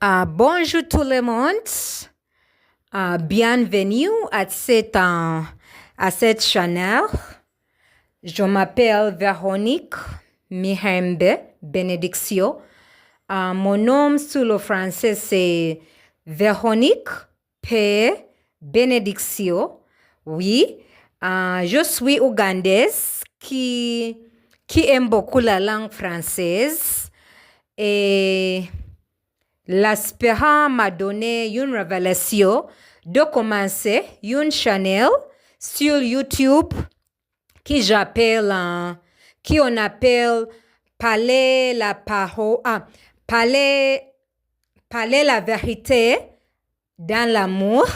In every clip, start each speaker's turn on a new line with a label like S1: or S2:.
S1: Bonjour tout le monde. Bienvenue à cette chaîne. Je m'appelle Véronique Mihembe Benediction. Mon nom sur le français c'est Véronique P. Benediction. Oui, je suis ougandaise qui aime beaucoup la langue française et l'Espérant m'a donné une révélation de commencer une chaîne sur YouTube qui on appelle parler la parole, parler la vérité dans l'amour,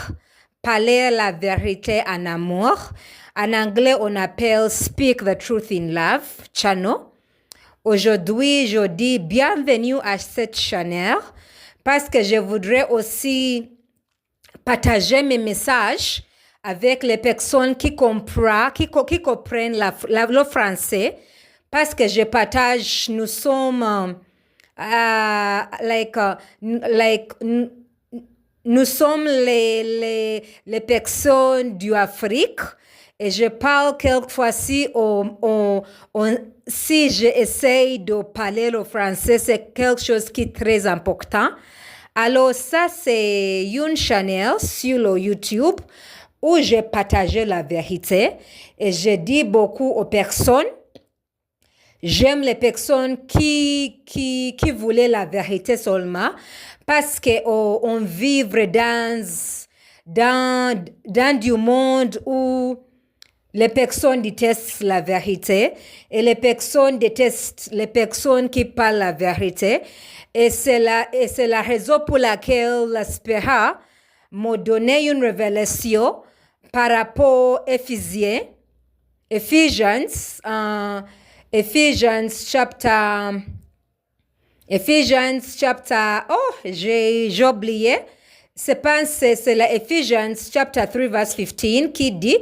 S1: parler la vérité en amour. En anglais, on appelle Speak the Truth in Love channel. Aujourd'hui, je dis bienvenue à cette chaîne parce que je voudrais aussi partager mes messages avec les personnes qui comprennent le français parce que je partage, nous sommes nous sommes les personnes d'Afrique et je parle quelquefois si j'essaye de parler le français, c'est quelque chose qui est très important. Alors ça, c'est une chaîne sur le YouTube où j'ai partagé la vérité et je dis beaucoup aux personnes. J'aime les personnes qui voulaient la vérité seulement parce qu'on vit dans du monde où les personnes détestent la vérité et les personnes détestent les personnes qui parlent la vérité. Et c'est la raison pour laquelle l'Espéra m'a donné une révélation par rapport à Ephesians chapter, j'ai oublié. C'est la Ephesians chapter 3 verse 15 qui dit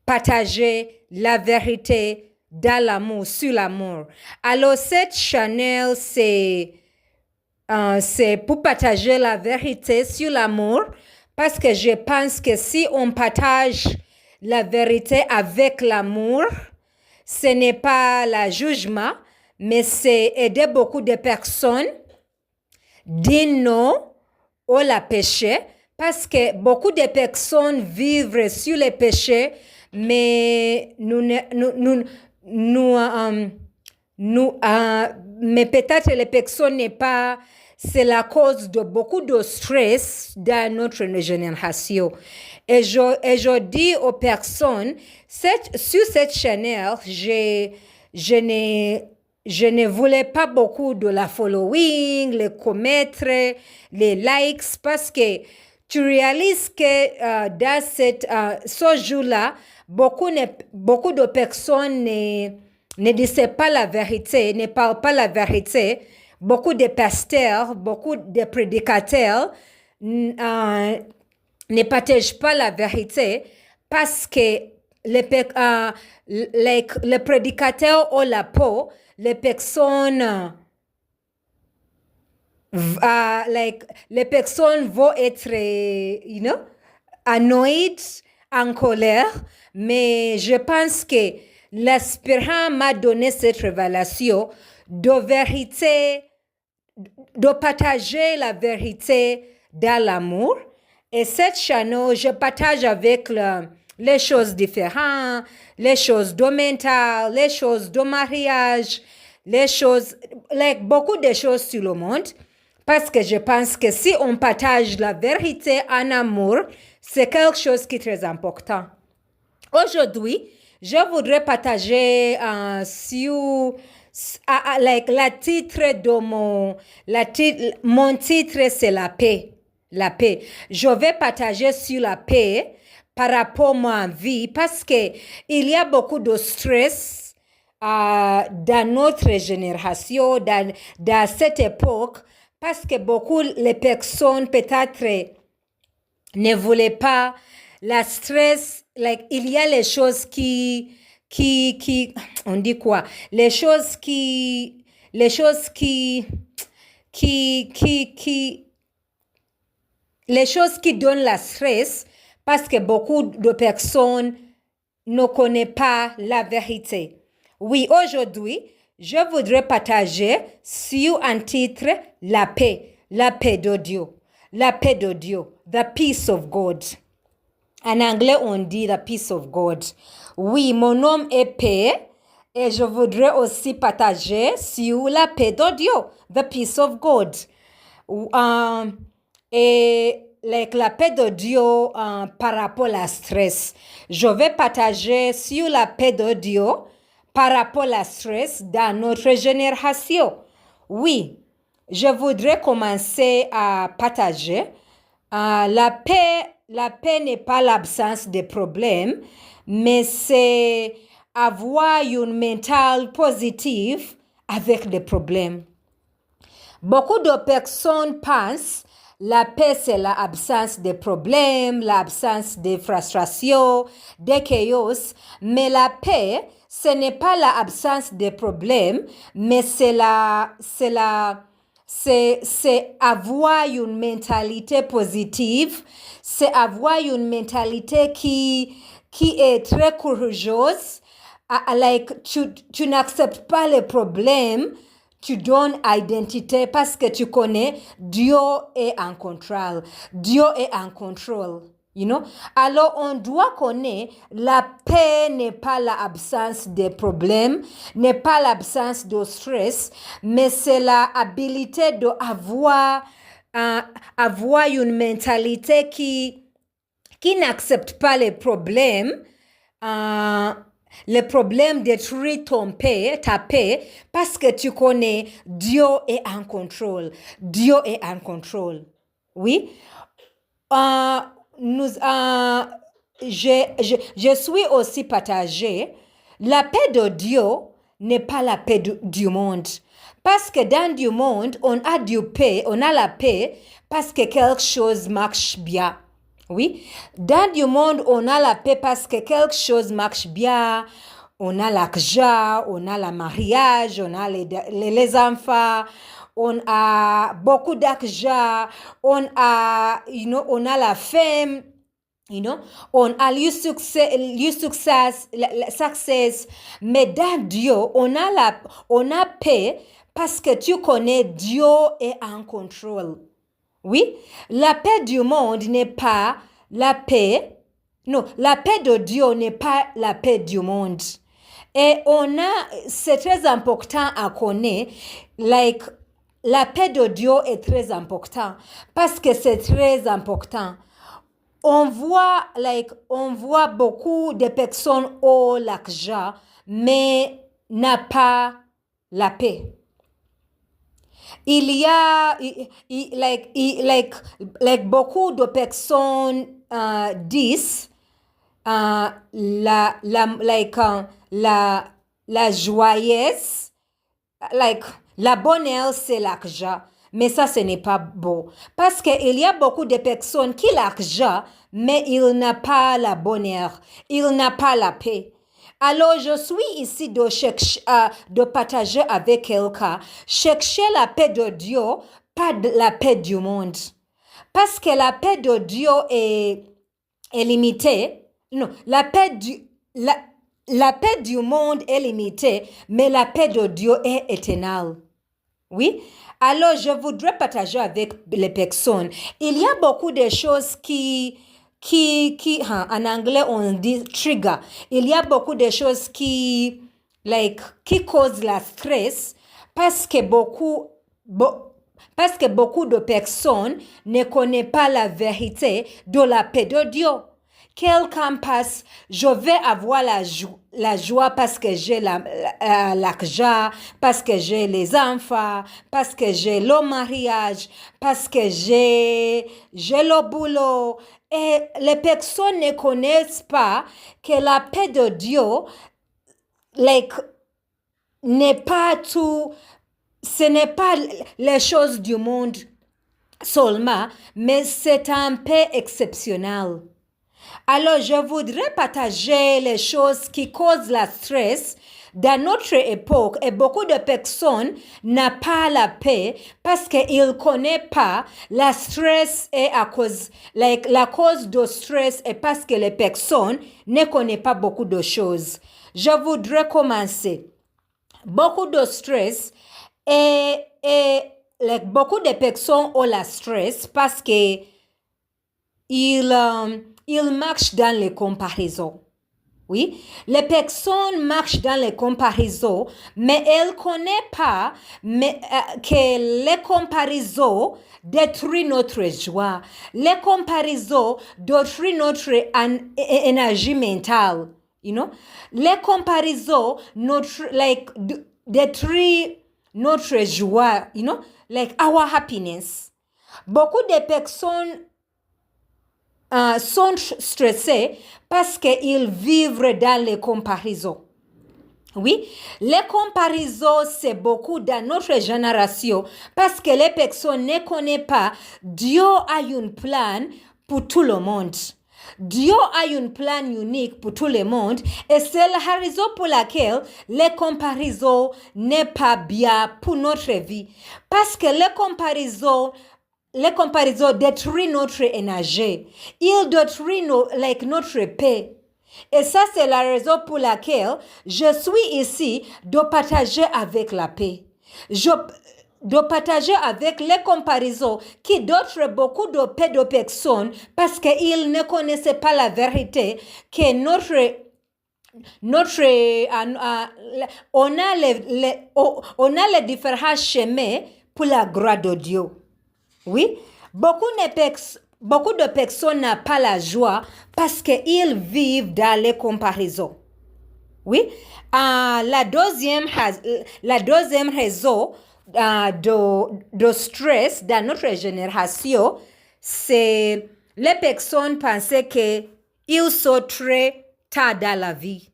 S1: partager la vérité dans l'amour, sur l'amour. Alors cette chaîne, c'est pour partager la vérité sur l'amour parce que je pense que si on partage la vérité avec l'amour, ce n'est pas le jugement, mais c'est aider beaucoup de personnes dire non au péché parce que beaucoup de personnes vivent sur le péché, mais mais peut-être les personnes n'est pas, c'est la cause de beaucoup de stress dans notre génération. Et je dis aux personnes, sur cette chaîne, je ne voulais pas beaucoup de la following, les commettre, les likes, parce que tu réalises que dans ce jour-là, beaucoup de personnes ne disent pas la vérité, ne parlent pas la vérité. Beaucoup de pasteurs, beaucoup de prédicateurs ne partagent pas la vérité parce que les prédicateurs ont la peau, les personnes les personnes vont être annoyées, en colère, mais je pense que l'Espérant m'a donné cette révélation de vérité, de partager la vérité dans l'amour. Et cette chaîne, je partage avec les choses différentes, les choses de mental, les choses de mariage, les choses, beaucoup de choses sur le monde. Parce que je pense que si on partage la vérité en amour, c'est quelque chose qui est très important. Aujourd'hui, je voudrais partager sur mon titre c'est la paix. La paix. Je vais partager sur la paix par rapport à ma vie parce que il y a beaucoup de stress dans notre génération, dans cette époque, parce que beaucoup les personnes peut-être ne voulaient pas la stress, il y a les choses qui on dit quoi? Les choses qui les choses qui donnent la stress parce que beaucoup de personnes ne connaissent pas la vérité. Oui, aujourd'hui, je voudrais partager sur un titre la paix de Dieu, la paix de Dieu, the peace of God. En anglais, on dit the peace of God. Oui, mon nom est Paix et je voudrais aussi partager sur la paix de Dieu, the peace of God. Et la paix de Dieu par rapport à stress. Je vais partager sur la paix de Dieu par rapport à stress dans notre génération. Oui, je voudrais commencer à partager. La paix n'est pas l'absence de problèmes, mais c'est avoir une mentale positive avec des problèmes. Beaucoup de personnes pensent la paix, c'est l'absence de problèmes, l'absence de frustration, de chaos. Mais la paix, ce n'est pas l'absence de problèmes, mais c'est avoir une mentalité positive, c'est avoir une mentalité qui est très courageuse. Tu n'acceptes pas les problèmes, tu donnes identité parce que tu connais Dieu est en contrôle. Dieu est en contrôle. You know? Alors, on doit connaître la paix n'est pas l'absence de problèmes, n'est pas l'absence de stress, mais c'est l'habilité d'avoir avoir une mentalité qui n'accepte pas les problèmes. Le problème détruit ta paix, parce que tu connais Dieu est en contrôle. Dieu est en contrôle. Oui. Je suis aussi partagée. La paix de Dieu n'est pas la paix du monde. Parce que dans du monde, on a la paix parce que quelque chose marche bien. Oui, dans du monde, on a la paix parce que quelque chose marche bien. On a l'argent, on a le mariage, on a les enfants, on a beaucoup d'argent, on a la femme, on a le success. Mais dans Dieu, on a paix parce que tu connais Dieu est en contrôle. Oui, la paix du monde n'est pas la paix. Non, la paix de Dieu n'est pas la paix du monde. Et c'est très important à connaître, la paix de Dieu est très important parce que c'est très important. On voit beaucoup de personnes ont l'argent, mais n'a pas la paix. Il y a beaucoup de personnes disent la joyeuse, la bonheur c'est l'argent, mais ça ce n'est pas beau parce qu'il y a beaucoup de personnes qui ont l'argent, mais il n'a pas la bonheur, il n'a pas la paix. Alors, je suis ici de partager avec quelqu'un, chercher la paix de Dieu, pas la paix du monde. Parce que la paix de Dieu est limitée. Non, la paix du monde est limitée, mais la paix de Dieu est éternelle. Oui? Alors, je voudrais partager avec les personnes. Il y a beaucoup de choses qui en anglais on dit trigger. Il y a beaucoup de choses qui causent la stress parce que beaucoup de personnes ne connaissent pas la vérité de la paix de Dieu. Quelqu'un passe, je vais avoir la joie parce que j'ai l'argent, parce que j'ai les enfants, parce que j'ai le mariage, parce que j'ai le boulot. Et les personnes ne connaissent pas que la paix de Dieu, n'est pas tout, ce n'est pas les choses du monde seulement, mais c'est un paix exceptionnel. Alors, je voudrais partager les choses qui causent la stress dans notre époque, et beaucoup de personnes n'ont pas la paix parce qu'ils ne connaissent pas la stress et la cause de stress et parce que les personnes ne connaissent pas beaucoup de choses. Je voudrais commencer. Beaucoup de stress et beaucoup de personnes ont la stress parce que ils marchent dans les comparaisons. Oui, les personnes marchent dans les comparaisons, mais elles ne connaissent pas que les comparaisons détruisent notre joie. Les comparaisons détruisent notre énergie mentale. You know, les comparaisons détruisent notre joie. You know, like our happiness. Beaucoup de personnes sont stressés parce qu'ils vivent dans les comparaisons. Oui, les comparaisons, c'est beaucoup dans notre génération parce que les personnes ne connaissent pas Dieu a un plan pour tout le monde. Dieu a un plan unique pour tout le monde et c'est la raison pour laquelle les comparaisons n'est pas bien pour notre vie. Parce que les comparaisons détruisent notre énergie. Ils détruisent notre paix. Et ça, c'est la raison pour laquelle je suis ici de partager avec la paix. De partager avec les comparaisons qui détruisent beaucoup de paix de personnes parce qu'ils ne connaissaient pas la vérité que on a les différents chemins pour la gloire de Dieu. Oui, beaucoup de personnes n'ont pas la joie parce qu'ils vivent dans les comparaisons. Oui, la deuxième raison de stress dans notre génération, c'est les personnes pensent qu'ils sont très tard dans la vie.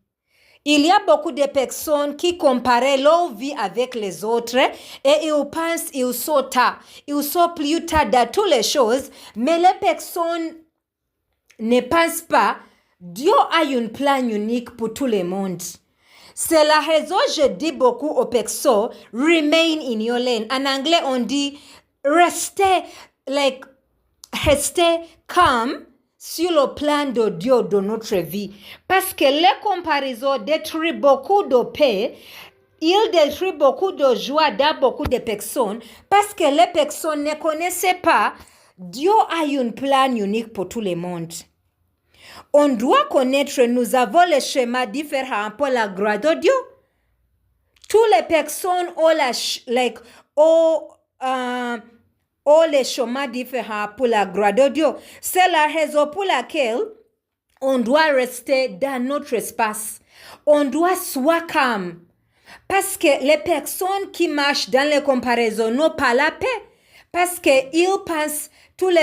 S1: Il y a beaucoup de personnes qui comparent leur vie avec les autres et ils pensent qu'ils sont tard. Ils sont plus tard dans toutes les choses, mais les personnes ne pensent pas Dieu a un plan unique pour tout le monde. C'est la raison que je dis beaucoup aux personnes, remain in your lane. En anglais, on dit restez calme sur le plan de Dieu de notre vie. Parce que les comparaisons détruisent beaucoup de paix, ils détruisent beaucoup de joie dans beaucoup de personnes parce que les personnes ne connaissaient pas Dieu a un plan unique pour tout le monde. On doit connaître, nous avons les schémas différents pour la gloire de Dieu. Toutes les personnes ont les chemins différents pour la gloire de Dieu. C'est la raison pour laquelle on doit rester dans notre espace. On doit soit calme. Parce que les personnes qui marchent dans les comparaisons n'ont pas la paix. Parce qu'ils pensent ils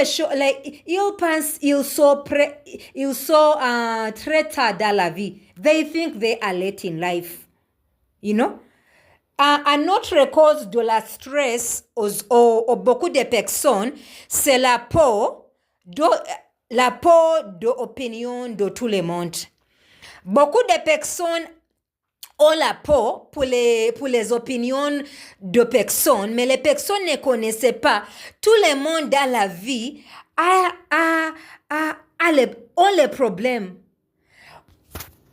S1: sont très tard dans la vie. They think they are late in life. You know? Un autre cause de la stress aux beaucoup de personnes, c'est la peur d'opinion de tout le monde. Beaucoup de personnes ont la peur pour les opinions de personnes, mais les personnes ne connaissaient pas. Tout le monde dans la vie ont les problèmes.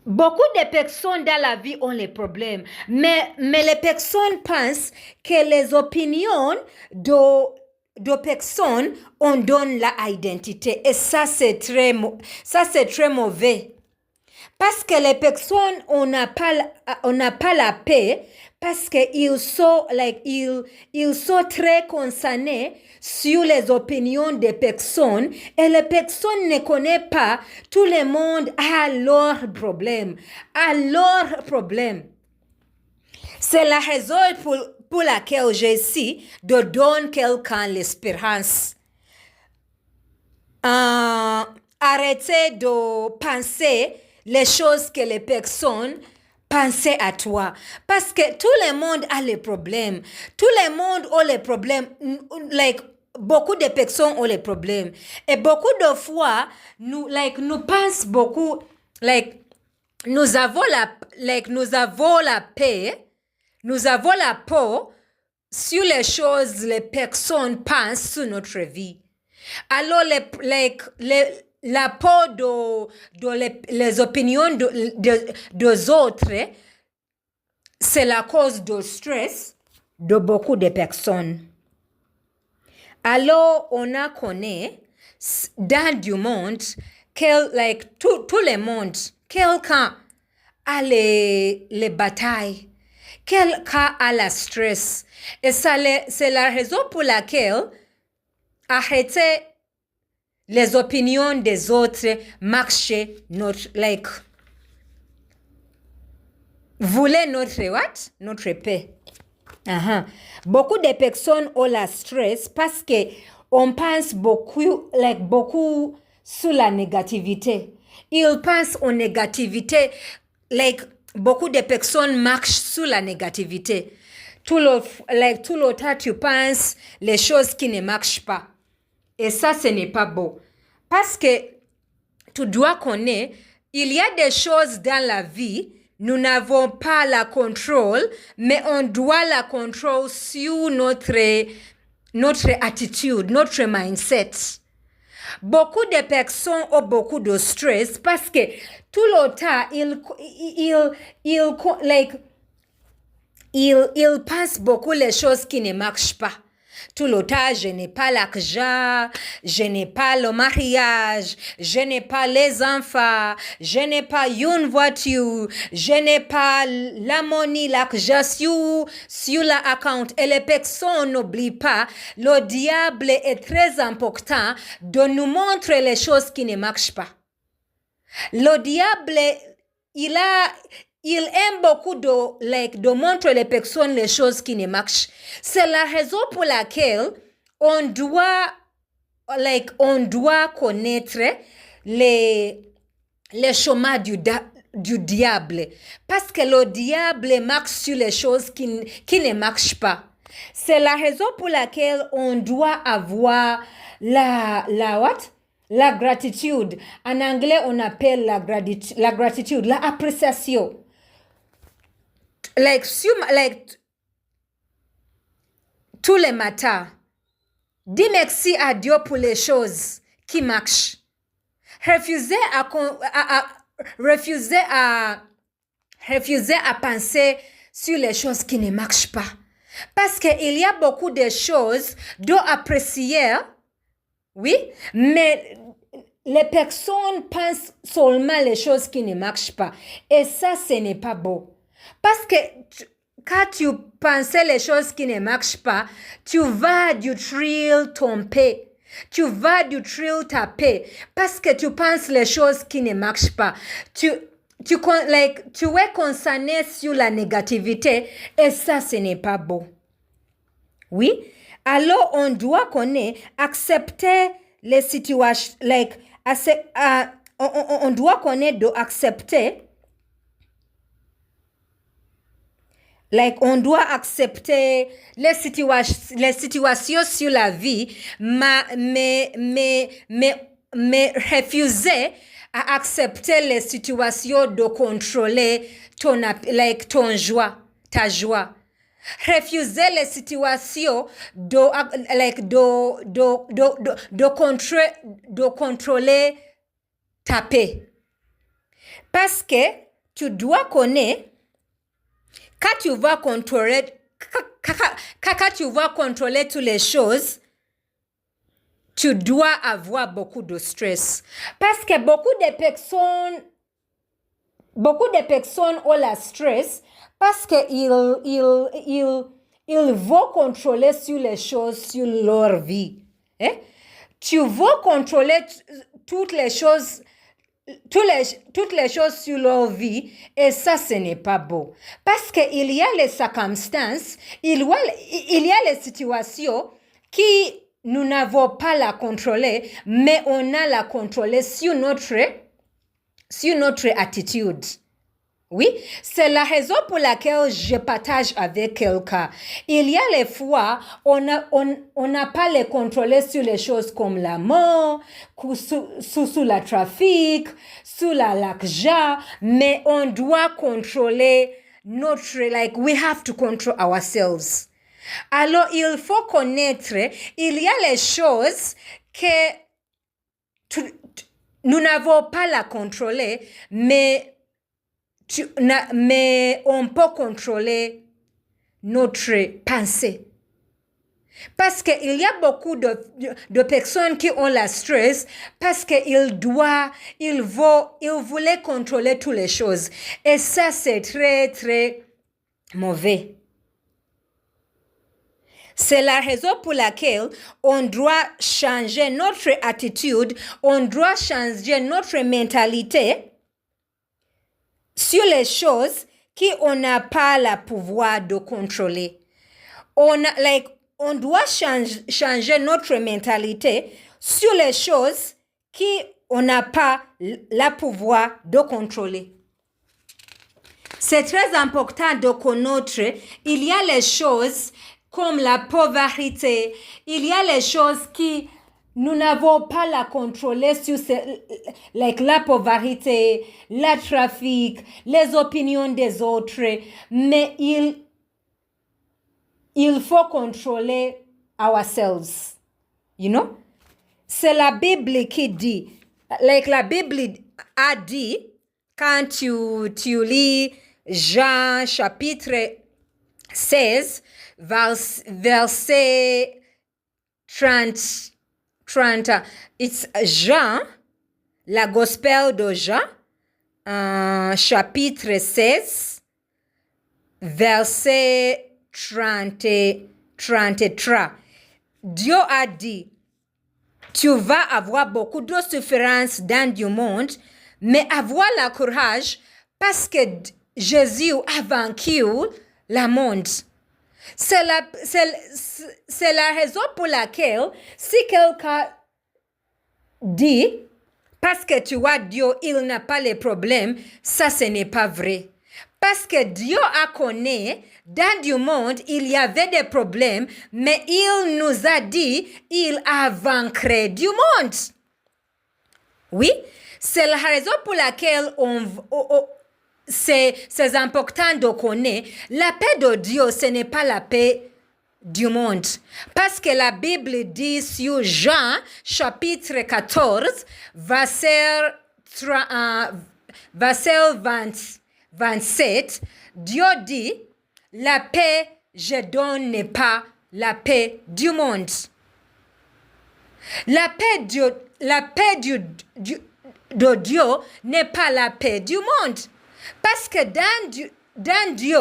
S1: Beaucoup de personnes dans la vie ont les problèmes, mais les personnes pensent que les opinions de personnes on donne la identité et ça c'est très mauvais. Parce que les personnes on n'a pas la paix parce qu'ils sont très concernés sur les opinions des personnes et les personnes ne connaissent pas, tout le monde a leurs problèmes. C'est la raison pour laquelle j'essaie de donner quelqu'un l'espérance. Arrêtez de penser les choses que les personnes pensaient à toi. Parce que tout le monde a les problèmes. Tout le monde a les problèmes. Beaucoup de personnes ont les problèmes. Et beaucoup de fois, nous pensons beaucoup, nous avons la paix, nous avons la peau sur les choses les personnes pensent sur notre vie. Alors, la peau les opinions des autres, c'est la cause du stress de beaucoup de personnes. Alors, on a connu dans du monde, tout le monde, quelqu'un a les batailles, quelqu'un a le stress. Et c'est la raison pour laquelle arrêter les opinions des autres, marcher voulez notre paix. Beaucoup de personnes ont le stress parce que on pense beaucoup sur la négativité. Ils pensent en négativité, beaucoup de personnes marchent sur la négativité. Tout le temps, tu penses les choses qui ne marchent pas. Et ça, ce n'est pas beau. Parce que tu dois connaître, il y a des choses dans la vie, nous n'avons pas le contrôle, mais on doit la contrôle sur notre attitude, notre mindset. Beaucoup de personnes ont beaucoup de stress parce que tout le temps, ils pensent beaucoup les choses qui ne marchent pas. Tout le temps, je n'ai pas l'argent, je n'ai pas le mariage, je n'ai pas les enfants, je n'ai pas une voiture, je n'ai pas la monnaie, l'argent sur l'account. Et les personnes n'oublient pas, le diable est très important de nous montrer les choses qui ne marchent pas. Le diable, il aime beaucoup de montrer les personnes les choses qui ne marchent. C'est la raison pour laquelle on doit connaître les chemins du diable. Parce que le diable marche sur les choses qui ne marchent pas. C'est la raison pour laquelle on doit avoir la gratitude. En anglais, on appelle la gratitude, la appréciation. Tous les matins, dis merci à Dieu pour les choses qui marchent. Refusez à penser sur les choses qui ne marchent pas. Parce qu'il y a beaucoup de choses d'apprécier, oui, mais les personnes pensent seulement les choses qui ne marchent pas. Et ça, ce n'est pas beau. Parce que quand tu pensais les choses qui ne marchent pas, tu vas du thrill tomber. Tu vas du thrill taper. Parce que tu penses les choses qui ne marchent pas. Tu es concerné sur la négativité. Et ça, ce n'est pas beau. Oui? Alors, on doit accepter les situations. On doit accepter. On doit accepter les situations sur la vie, mais refuser à accepter les situations de contrôler ta joie. Refuser les situations de contrôler ta paix. Parce que tu dois connaître quand tu vas contrôler toutes les choses, tu dois avoir beaucoup de stress. Parce que beaucoup de personnes ont le stress parce qu'ils vont contrôler sur les choses sur leur vie. Tu veux contrôler toutes les choses sur leur vie, et ça, ce n'est pas beau. Parce qu'il y a les circonstances, il y a les situations qui nous n'avons pas la contrôler, mais on a la contrôler sur notre attitude. Oui, c'est la raison pour laquelle je partage avec quelqu'un. Il y a les fois, on n'a pas les contrôler sur les choses comme la mort, sous la trafic, sous la lakja, mais on doit contrôler notre, like, we have to control ourselves. Alors, il faut connaître, il y a les choses que nous n'avons pas la contrôler, mais on peut contrôler notre pensée. Parce qu'il y a beaucoup de personnes qui ont la stress parce qu'ils voulaient contrôler toutes les choses. Et ça, c'est très, très mauvais. C'est la raison pour laquelle on doit changer notre attitude, on doit changer notre mentalité sur les choses qu'on n'a pas le pouvoir de contrôler. On doit changer notre mentalité sur les choses qu'on n'a pas le pouvoir de contrôler. C'est très important de connaître, il y a les choses comme la pauvreté, il y a les choses qui nous n'avons pas la contrôler sur la pauvreté, le trafic, les opinions des autres, mais il faut contrôler ourselves. You know? C'est la Bible qui dit, la Bible a dit, quand tu lis Jean chapitre 16, verset 30, it's Jean, la Gospel de Jean, chapitre 16, verset 33. Dieu a dit, tu vas avoir beaucoup de souffrances dans du monde, mais avoir le courage parce que Jésus a vaincu le monde. C'est la raison pour laquelle si quelqu'un dit parce que tu vois Dieu, il n'a pas les problèmes, ça ce n'est pas vrai. Parce que Dieu a connu, dans du monde, il y avait des problèmes, mais il nous a dit, il a vaincu du monde. Oui, c'est la raison pour laquelle c'est important de connaître. La paix de Dieu, ce n'est pas la paix du monde. Parce que la Bible dit sur Jean, chapitre 14, verset 27, Dieu dit, la paix je donne n'est pas la paix du monde. La paix de Dieu n'est pas la paix du monde. Parce que dans Dieu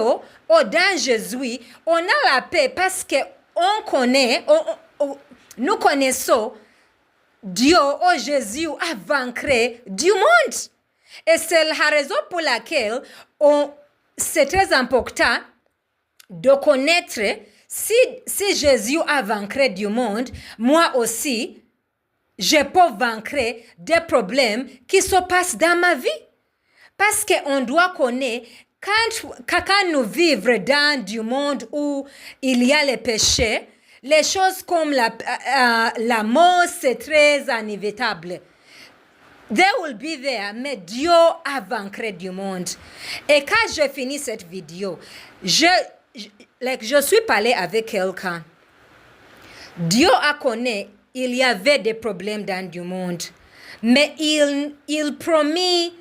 S1: ou dans Jésus, on a la paix parce que nous connaissons Dieu ou Jésus a vaincu du monde. Et c'est la raison pour laquelle c'est très important de connaître si Jésus a vaincu du monde, moi aussi, je peux vaincre des problèmes qui se passent dans ma vie. Parce qu'on doit connaître, quand nous vivons dans du monde où il y a les péchés, les choses comme la mort, c'est très inévitable. They will be there, mais Dieu a vaincu du monde. Et quand je finis cette vidéo, je suis parlé avec quelqu'un. Dieu a connu, il y avait des problèmes dans du monde, mais il promit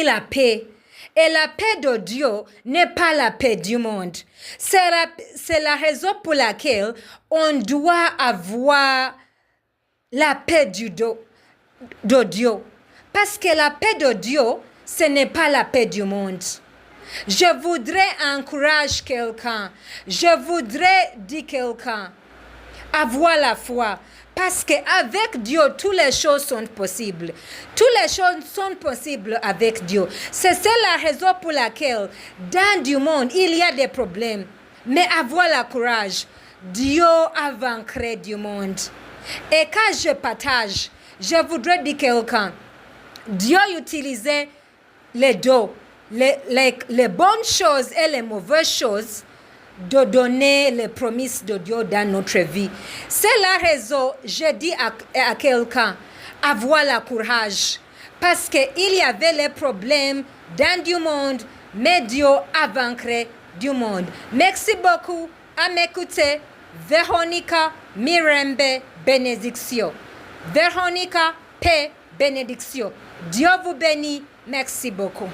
S1: la paix. Et la paix de Dieu n'est pas la paix du monde. C'est la raison pour laquelle on doit avoir la paix de Dieu. Parce que la paix de Dieu, ce n'est pas la paix du monde. Je voudrais encourager quelqu'un. Je voudrais dire quelqu'un. Avoir la foi. Parce qu'avec Dieu, toutes les choses sont possibles. Toutes les choses sont possibles avec Dieu. C'est la raison pour laquelle, dans du monde, il y a des problèmes. Mais avoir le courage, Dieu a vaincu du monde. Et quand je partage, je voudrais dire quelqu'un, Dieu utilisait les deux, les bonnes choses et les mauvaises choses, de donner les promesses de Dieu dans notre vie. C'est la raison, je dis à quelqu'un, avoir le courage. Parce qu'il y avait les problèmes dans du monde, mais Dieu a vaincre du monde. Merci beaucoup à m'écouter. Véronica Mirembe Bénédiction. Véronica P. Bénédiction. Dieu vous bénit. Merci beaucoup.